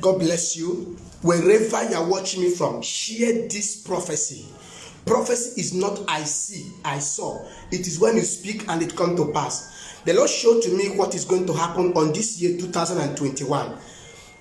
God bless you. Wherever you are watching me from, share this prophecy. Prophecy is not I see, I saw. It is when you speak and it comes to pass. The Lord showed to me what is going to happen on this year 2021.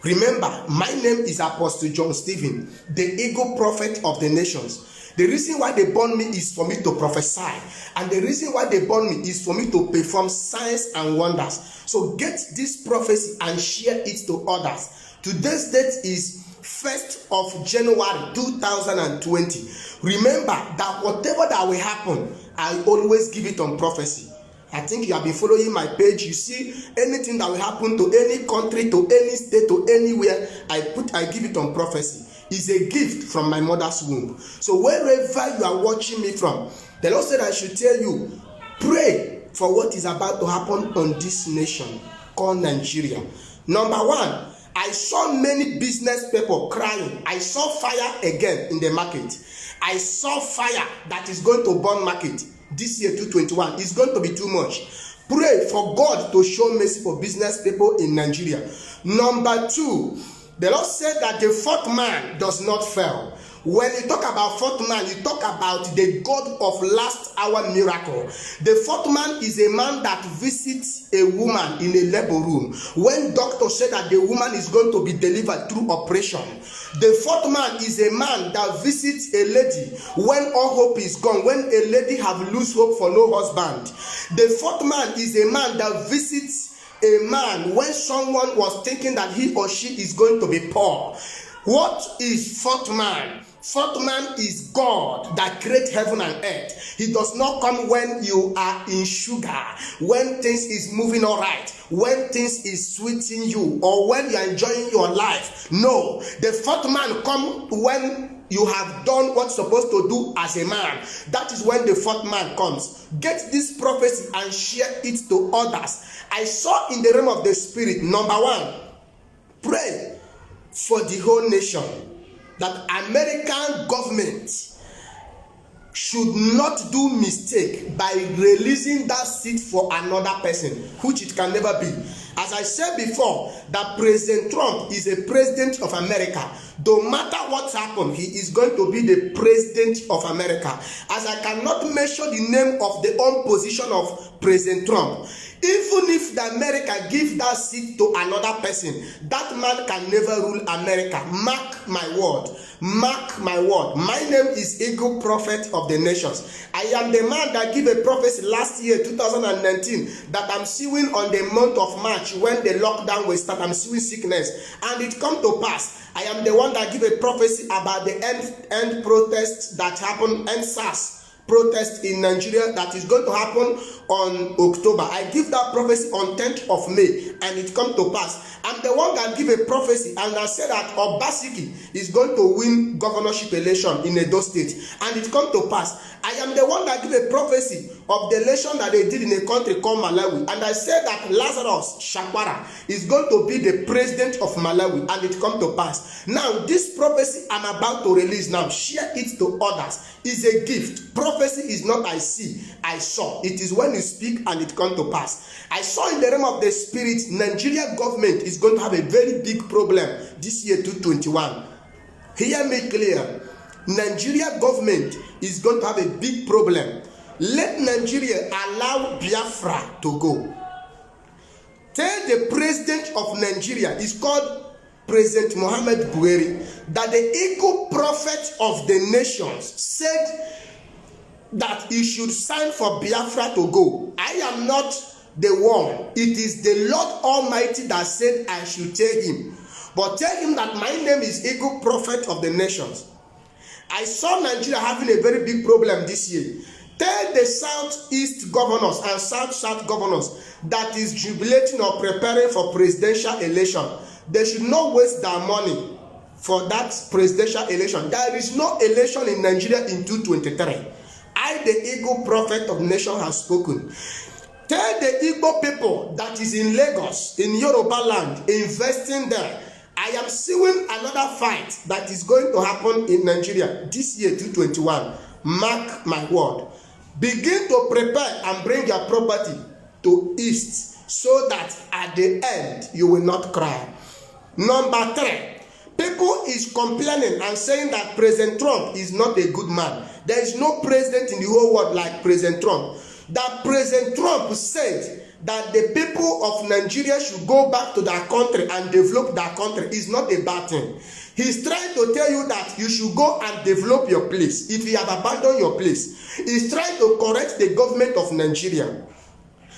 Remember, my name is Apostle John Stephen, the eagle prophet of the nations. The reason why they born me is for me to prophesy, and the reason why they born me is for me to perform signs and wonders. So get this prophecy and share it to others. Today's date is 1st of January 2020. Remember that whatever that will happen, I always give it on prophecy. I think you have been following my page. You see anything that will happen to any country, to any state, to anywhere, I give it on prophecy. It's a gift from my mother's womb. So wherever you are watching me from, the Lord said I should tell you, pray for what is about to happen on this nation called Nigeria. Number one, I saw many business people crying. I saw fire again in the market. I saw fire that is going to burn market. This year 2021 is going to be too much. Pray for God to show mercy for business people in Nigeria. Number two, the Lord said that the fourth man does not fail. When you talk about fourth man, you talk about the God of last hour miracle. The fourth man is a man that visits a woman in a labor room. When doctor said that the woman is going to be delivered through operation. The fourth man is a man that visits a lady when all hope is gone, when a lady have lose hope for no husband. The fourth man is a man that visits a man when someone was thinking that he or she is going to be poor. What is fourth man? Fourth man is God that creates heaven and earth. He does not come when you are in sugar, when things is moving all right, when things is sweeting you, or when you are enjoying your life. No, the fourth man come when you have done what's supposed to do as a man. That is when the fourth man comes. Get this prophecy and share it to others. I saw in the realm of the spirit, number one, pray for the whole nation that American government should not do mistake by releasing that seat for another person, which it can never be. As I said before, that President Trump is a president of America. No matter what happens, he is going to be the president of America. As I cannot mention the name of the own position of President Trump, even if the America give that seat to another person, that man can never rule America. Mark my word. Mark my word. My name is Eagle Prophet of the Nations. I am the man that gave a prophecy last year, 2019, that I'm seeing on the month of March when the lockdown will start. I'm seeing sickness, and it come to pass. I am the one that give a prophecy about the end protests that happen, end SARS protest in Nigeria that is going to happen on October. I give that prophecy on 10th of May, and it come to pass. I'm the one that give a prophecy, and I said that Obaseki is going to win governorship election in Edo State, and it come to pass. I am the one that give a prophecy of the election that they did in a country called Malawi, and I said that Lazarus Chakwara is going to be the president of Malawi, and it come to pass. Now, this prophecy I'm about to release now, share it to others. Is a gift. Prophecy is not I see, I saw. It is when you speak and it come to pass. I saw in the realm of the spirit, Nigeria government is going to have a very big problem this year 2021. Hear me clear. Nigeria government is going to have a big problem. Let Nigeria allow Biafra to go. Tell the president of Nigeria, is called President Muhammad Buhari, that the eagle prophet of the nations said that he should sign for Biafra to go. I am not the one. It is the Lord Almighty that said I should tell him. But tell him that my name is eagle prophet of the nations. I saw Nigeria having a very big problem this year. Tell the southeast governors and south governors that is jubilating or preparing for presidential election, they should not waste their money for that presidential election. There is no election in Nigeria in 2023. I, the eagle prophet of the nation, has spoken. Tell the Igbo people that is in Lagos, in Yoruba land, investing there. I am seeing another fight that is going to happen in Nigeria this year 2021. Mark my word. Begin to prepare and bring your property to east, so that at the end you will not cry. Number 3, people is complaining and saying that President Trump is not a good man. There is no president in the whole world like President Trump. That President Trump said that the people of Nigeria should go back to their country and develop their country is not a bad thing. He's trying to tell you that you should go and develop your place. If you have abandoned your place, he's trying to correct the government of Nigeria.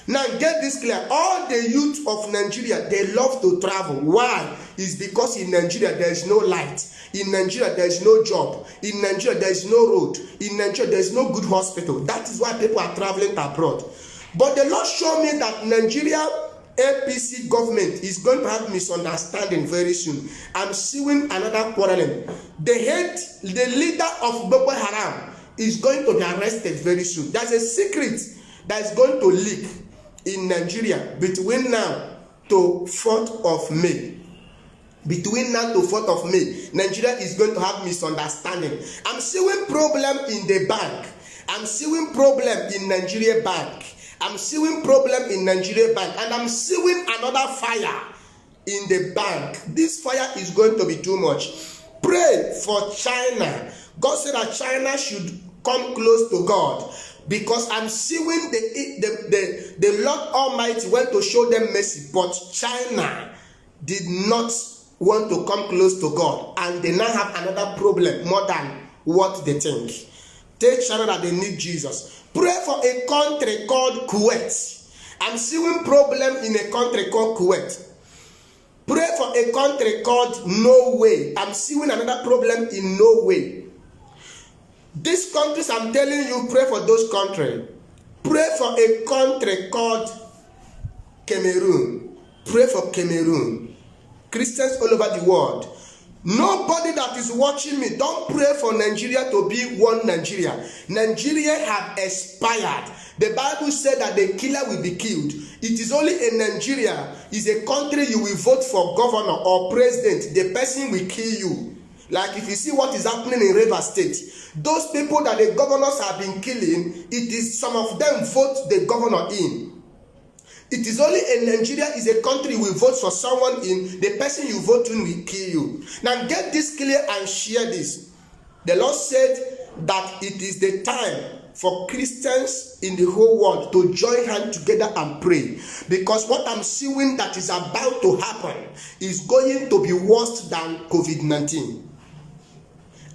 Now get this clear, all the youth of Nigeria, they love to travel. Why? It's because in Nigeria there is no light. In Nigeria there is no job. In Nigeria there is no road. In Nigeria there is no good hospital. That is why people are traveling abroad. But the Lord showed me that Nigeria APC government is going to have misunderstanding very soon. I'm seeing another quarreling. The leader of Boko Haram is going to be arrested very soon. There's a secret that is going to leak in Nigeria between now to 4th of May. Between now to 4th of May, Nigeria is going to have misunderstanding. I'm seeing problem in the bank. I'm seeing problem in Nigeria bank. I'm seeing problem in Nigeria bank. And I'm seeing another fire in the bank. This fire is going to be too much. Pray for China. God said that China should come close to God. Because I'm seeing the Lord Almighty went to show them mercy, but China did not want to come close to God, and they now have another problem more than what they think. Tell China that they need Jesus. Pray for a country called Kuwait. I'm seeing problem in a country called Kuwait. Pray for a country called Norway. I'm seeing another problem in Norway. These countries, I'm telling you, pray for those countries. Pray for a country called Cameroon. Pray for Cameroon. Christians all over the world. Nobody that is watching me, don't pray for Nigeria to be one Nigeria. Nigeria have expired. The Bible said that the killer will be killed. It is only in Nigeria is a country you will vote for governor or president. The person will kill you. Like if you see what is happening in Rivers State, those people that the governors have been killing, it is some of them vote the governor in. It is only in Nigeria is a country you will vote for someone in, the person you vote in will kill you. Now get this clear and share this. The Lord said that it is the time for Christians in the whole world to join hands together and pray. Because what I'm seeing that is about to happen is going to be worse than COVID-19.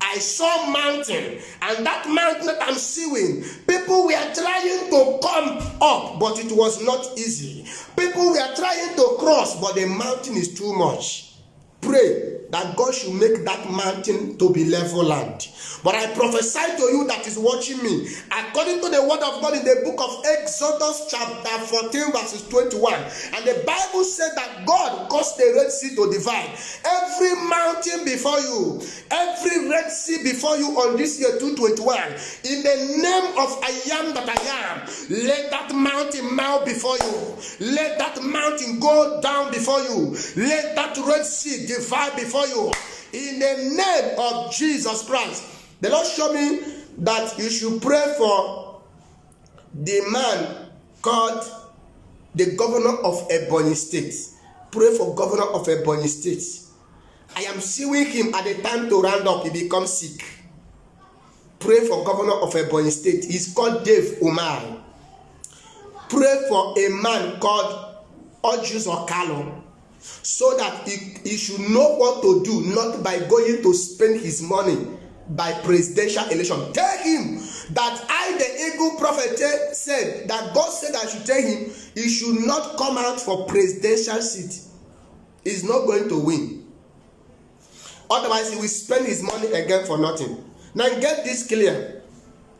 I saw mountain, and that mountain that I'm seeing, people were trying to come up, but it was not easy. People were trying to cross, but the mountain is too much. Pray that God should make that mountain to be level land. But I prophesy to you that is watching me, according to the word of God in the book of Exodus chapter 14 verses 21, and the Bible said that God caused the Red Sea to divide. Every mountain before you, every Red Sea before you on this year 2021, in the name of I am that I am, let that mountain melt before you. Let that mountain go down before you. Let that Red Sea divide before you. In the name of Jesus Christ. The Lord showed me that you should pray for the man called the governor of Ebonyi State. Pray for governor of Ebonyi State. I am seeing him at the time to round up, he becomes sick. Pray for governor of Ebonyi State. He's called Dave Umar. Pray for a man called Ojus Okalo, so that he should know what to do, not by going to spend his money by presidential election. Tell him that I, the eagle prophet, said that God said I should tell him he should not come out for presidential seat. He's not going to win. Otherwise, he will spend his money again for nothing. Now get this clear.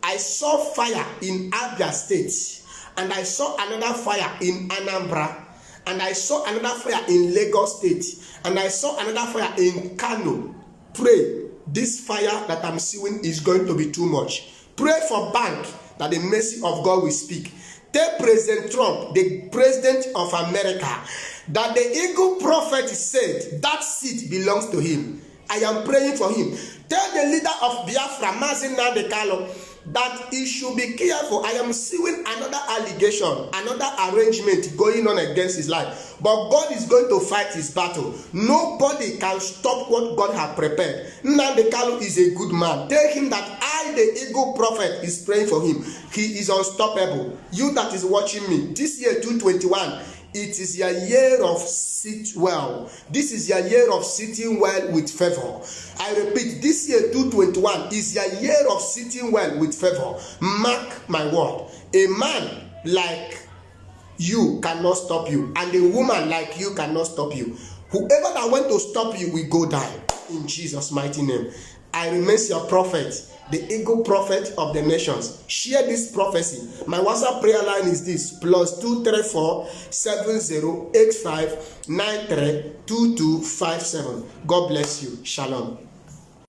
I saw fire in Abia State, and I saw another fire in Anambra, and I saw another fire in Lagos State, and I saw another fire in Kano. Pray. This fire that I'm seeing is going to be too much. Pray for bank that the mercy of God will speak. Tell President Trump, the president of America, that the eagle prophet said that seat belongs to him. I am praying for him. Tell the leader of Biafra, Mazi Nnamdi Kanu, that he should be careful. I am seeing another allegation, another arrangement going on against his life. But God is going to fight his battle. Nobody can stop what God has prepared. Nnamdi Kanu is a good man. Tell him that I, the Eagle Prophet, is praying for him. He is unstoppable. You that is watching me, this year 2021, it is your year of sit well. This is your year of sitting well with favor. I repeat, this year 2021 is your year of sitting well with favor. Mark my word. A man like you cannot stop you, and a woman like you cannot stop you. Whoever that want to stop you will go down in Jesus' mighty name. I remain your prophet, the Eagle Prophet of the nations. Share this prophecy. My WhatsApp prayer line is this: +234 7085 93 2257. God bless you. Shalom.